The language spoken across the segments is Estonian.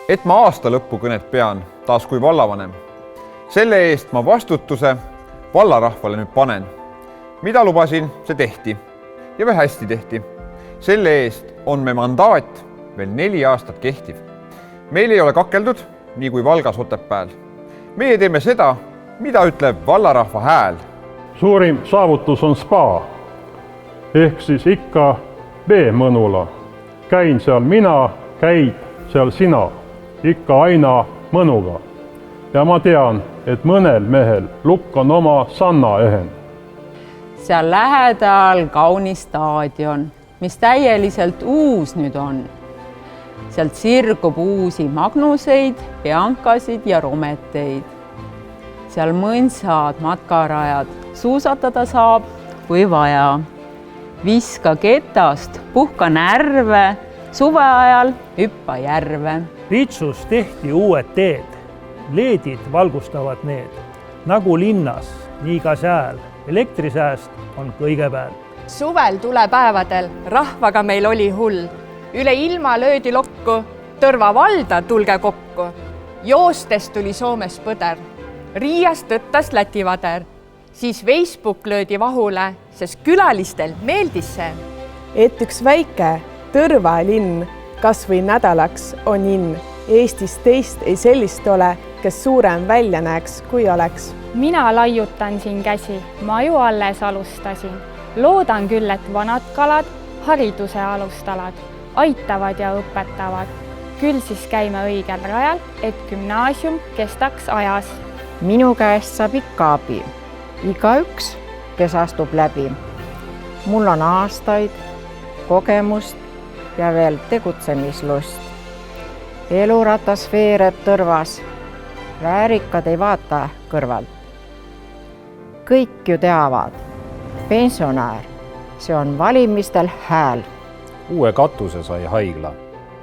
et ma aasta lõpukõnet pean taas kui vallavanem. Selle eest ma vastutuse vallarahvale nüüd panen. Mida lubasin, see tehti ja veel hästi tehti. Selle eest on me mandaat veel 4 aastat kehtiv. Meil ei ole kakeldud, nii kui Valgas Otepääl. Meie teeme seda, mida ütleb vallarahva hääl. Suurim saavutus on spa, ehk siis ikka B-mõnula. Käin seal mina, käid seal sina, ikka aina mõnuga. Ja ma tean, et mõnel mehel lukk on oma sanna ehen. Seal lähedal kaunis staadion, mis täieliselt uus nüüd on. Sealt sirgub uusi magnuseid, peankasid ja rometeid. Seal mõnsad, matkarajad, suusatada saab, kui vaja. Viska ketast, puhka närve, suve ajal hüppa järve. Ritsus tehti uued teed, leedid valgustavad need. Nagu linnas, nii ka seal, elektrisääst on kõige peal. Suvel tulepäevadel rahvaga meil oli hull. Üle ilma löödi lokku, Tõrva valda tulge kokku. Joostes tuli Soomes põder, Riiast tõttas Läti vader. Siis Facebook löödi vahule, sest külalistel meeldis see. Et üks väike Tõrva linn kas või nädalaks on inn. Eestis teist ei sellist ole, kes suurem välja näeks, kui oleks. Mina laiutan siin käsi, ma ju alles alustasin. Loodan küll, et vanad kalad hariduse alustalad aitavad ja õpetavad. Küll siis käime õigel rajal, et gümnaasium kestaks ajas. Minu käest saab ikka abi. Igaüks, kes astub läbi. Mul on aastaid, kogemust ja veel tegutsemislust. Eluratas veereb Tõrvas. Väärikad ei vaata kõrvalt. Kõik ju teavad. Pensionär, see on valimistel hääl. Uue katuse sai haigla,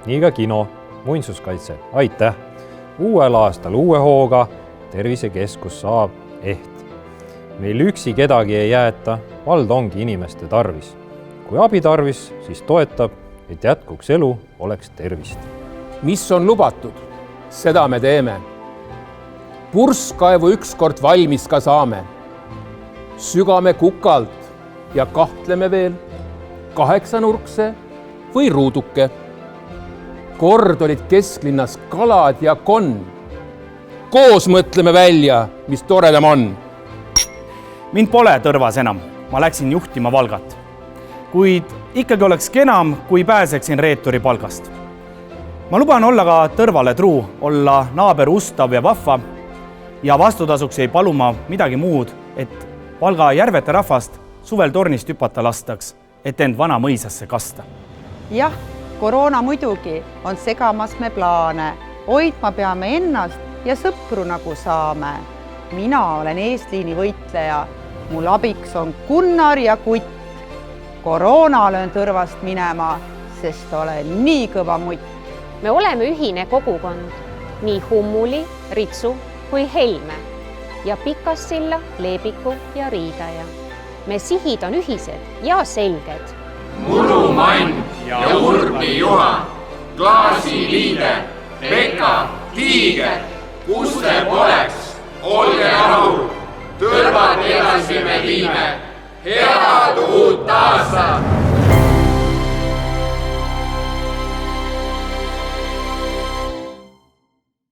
nii ka kino, muinsuskaitse, aitäh. Uuel aastal uue hooga tervisekeskus saab eht. Meil üksi kedagi ei jäeta, vald ongi inimeste tarvis. Kui abi tarvis, siis toetab, et jätkuks elu oleks tervist. Mis on lubatud, seda me teeme. Purskkaevu ükskord valmis ka saame. Sügame kukalt ja kahtleme veel 8-nurkse või ruuduke. Kord olid kesklinnas kalad ja konn. Koos mõtleme välja, mis toredam on. Mind pole Tõrvas enam, ma läksin juhtima Valgat. Kuid ikkagi oleks kenam, kui pääseksin reeturi palgast. Ma luban olla ka Tõrvale truu, olla naaber ustav ja vahva ja vastutasuks ei paluma midagi muud, et Valga järvete rahvast suvel tornist hüpata lastaks, et end vana mõisasse kasta. Jah, koroona muidugi on segamas me plaane. Hoidma peame ennast ja sõpru nagu saame. Mina olen eesliini võitleja. Mul abiks on Gunnar ja Kutt. Koroona löön Tõrvast minema, sest olen nii kõva mutt. Me oleme ühine kogukond, nii Hummuli, Ritsu kui Helme ja Pikassilla, Leebiku ja Riidaja. Me sihid on ühised ja selged. Murumann ja Urbi Juha, Klaasi Liide, Pekka, Tiiger, kus te poleks, olge rahul, Tõrvad edasi me viime. Head uut aastat!